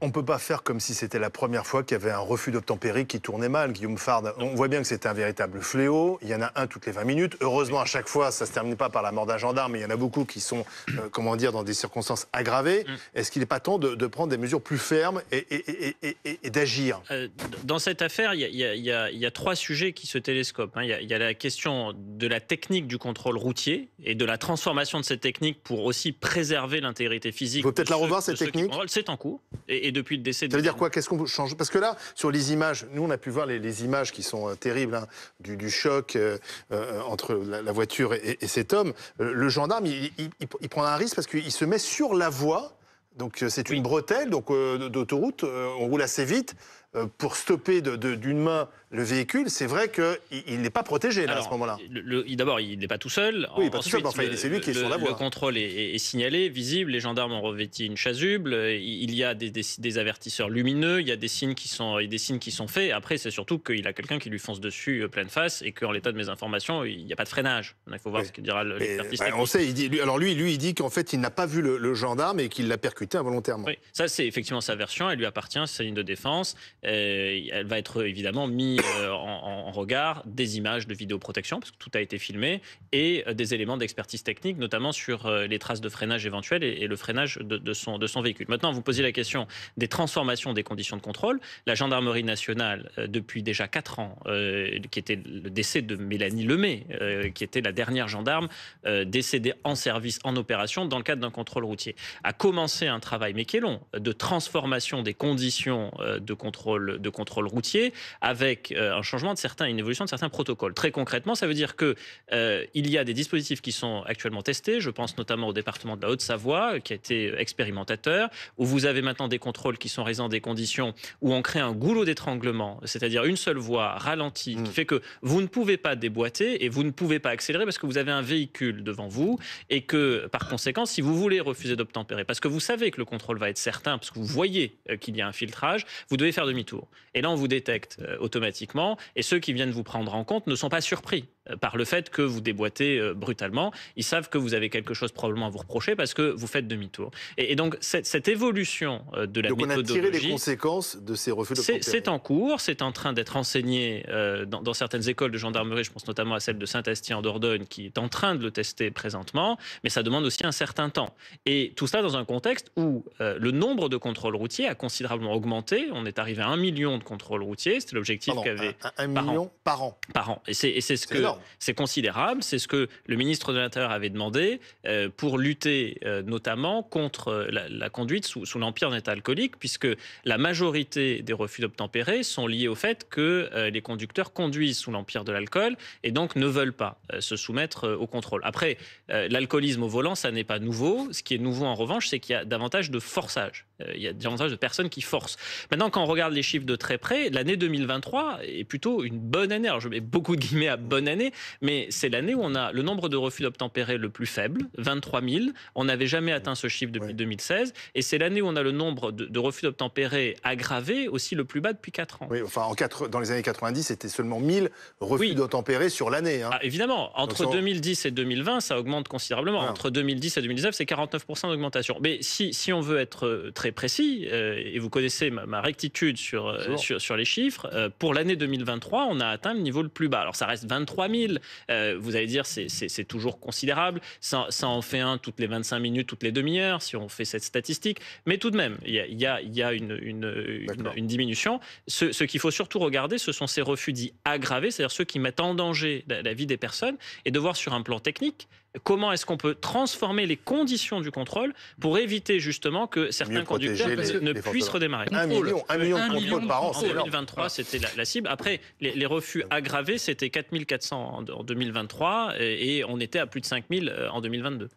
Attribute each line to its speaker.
Speaker 1: On ne peut pas faire comme si c'était la première fois qu'il y avait un refus d'obtempérer qui tournait mal, Guillaume Fard. On voit bien que c'était un véritable fléau. Il y en a un toutes les 20 minutes. Heureusement, à chaque fois, ça ne se termine pas par la mort d'un gendarme, mais il y en a beaucoup qui sont, dans des circonstances aggravées. Est-ce qu'il n'est pas temps de prendre des mesures plus fermes et d'agir?
Speaker 2: Dans cette affaire, il y a trois sujets qui se télescopent. Il y a la question de la technique du contrôle routier et de la transformation de cette technique pour aussi préserver l'intégrité physique.
Speaker 1: Il faut peut-être la revoir, cette technique.
Speaker 2: C'est en cours. Et depuis le décès...
Speaker 1: Ça veut dire quoi? Qu'est-ce qu'on change? Parce que là, sur les images, nous, on a pu voir les images qui sont terribles, hein, du choc entre la voiture et cet homme. Le gendarme, il prend un risque parce qu'il se met sur la voie. Donc c'est une bretelle d'autoroute, on roule assez vite. Pour stopper d'une main le véhicule, c'est vrai qu'il n'est pas protégé là, à ce moment-là.
Speaker 2: D'abord, il n'est pas tout seul.
Speaker 1: Oui, pas tout seul, enfin, c'est lui qui est sur la voie.
Speaker 2: Le contrôle est signalé, visible. Les gendarmes ont revêti une chasuble. Il y a des avertisseurs lumineux. Il y a des signes qui sont faits. Après, c'est surtout qu'il a quelqu'un qui lui fonce dessus pleine face et qu'en l'état de mes informations, il n'y a pas de freinage. Il faut voir ce que dira l'expertise technique.
Speaker 1: On sait, il dit qu'en fait, il n'a pas vu le gendarme et qu'il l'a percuté involontairement.
Speaker 2: Oui, ça c'est effectivement sa version. Elle lui appartient, c'est sa ligne de défense. Elle va être évidemment mise en regard des images de vidéoprotection, parce que tout a été filmé, et des éléments d'expertise technique, notamment sur les traces de freinage éventuelles et le freinage de son véhicule. Maintenant, vous posiez la question des transformations des conditions de contrôle. La gendarmerie nationale, depuis déjà 4 ans, qui était le décès de Mélanie Lemay, qui était la dernière gendarme décédée en service, en opération, dans le cadre d'un contrôle routier, a commencé un travail, mais qui est long, de transformation des conditions de contrôle routier, avec une évolution de certains protocoles. Très concrètement, ça veut dire que il y a des dispositifs qui sont actuellement testés. Je pense notamment au département de la Haute-Savoie, qui a été expérimentateur, où vous avez maintenant des contrôles qui sont réalisés dans des conditions où on crée un goulot d'étranglement, c'est-à-dire une seule voie ralentie, qui fait que vous ne pouvez pas déboîter et vous ne pouvez pas accélérer parce que vous avez un véhicule devant vous et que, par conséquent, si vous voulez refuser d'obtempérer, parce que vous savez que le contrôle va être certain, parce que vous voyez qu'il y a un filtrage, vous devez faire demi-tour. Et là, on vous détecte automatiquement, et ceux qui viennent vous prendre en compte ne sont pas surpris par le fait que vous déboîtez brutalement. Ils savent que vous avez quelque chose probablement à vous reprocher parce que vous faites demi-tour. Et donc, cette évolution de la méthodologie...
Speaker 1: Donc on a tiré les conséquences de ces refus d'obtempérer.
Speaker 2: C'est en cours, c'est en train d'être enseigné dans certaines écoles de gendarmerie, je pense notamment à celle de Saint-Astien en Dordogne, qui est en train de le tester présentement, mais ça demande aussi un certain temps. Et tout cela dans un contexte où le nombre de contrôles routiers a considérablement augmenté. On est arrivé à 1 million de contrôles routiers, c'était l'objectif qu'avait...
Speaker 1: 1 million par an.
Speaker 2: Par an. Et c'est considérable, c'est ce que le ministre de l'Intérieur avait demandé pour lutter notamment contre la conduite sous l'empire d'un état alcoolique, puisque la majorité des refus d'obtempérer sont liés au fait que les conducteurs conduisent sous l'empire de l'alcool et donc ne veulent pas se soumettre au contrôle. Après, l'alcoolisme au volant, ça n'est pas nouveau. Ce qui est nouveau en revanche, c'est qu'il y a davantage de forçage. Il y a davantage de personnes qui forcent. Maintenant, quand on regarde les chiffres de très près, l'année 2023 est plutôt une bonne année. Alors, je mets beaucoup de guillemets à bonne année, mais c'est l'année où on a le nombre de refus d'obtempérer le plus faible, 23 000. On n'avait jamais atteint ce chiffre depuis 2016. Et c'est l'année où on a le nombre de refus d'obtempérer aggravés aussi le plus bas depuis 4 ans.
Speaker 1: Oui, enfin, dans les années 90, c'était seulement 1000 refus d'obtempérer sur l'année. Hein.
Speaker 2: Ah, évidemment, entre 2010 et 2020, ça augmente considérablement. Entre 2010 et 2019, c'est 49% d'augmentation. Mais si on veut être très précis, et vous connaissez ma rectitude sur les chiffres, pour l'année 2023, on a atteint le niveau le plus bas. Alors ça reste 23 000, vous allez dire c'est toujours considérable, ça en fait un toutes les 25 minutes, toutes les demi-heures, si on fait cette statistique, mais tout de même, il y a une diminution. Ce qu'il faut surtout regarder, ce sont ces refus dits aggravés, c'est-à-dire ceux qui mettent en danger la vie des personnes, et de voir sur un plan technique comment est-ce qu'on peut transformer les conditions du contrôle pour éviter justement que certains conducteurs ne puissent redémarrer.
Speaker 1: 1 million de contrôles par an,
Speaker 2: en 2023, c'était la cible. Après, les refus aggravés, c'était 4 400 en 2023 et on était à plus de 5 000 en 2022.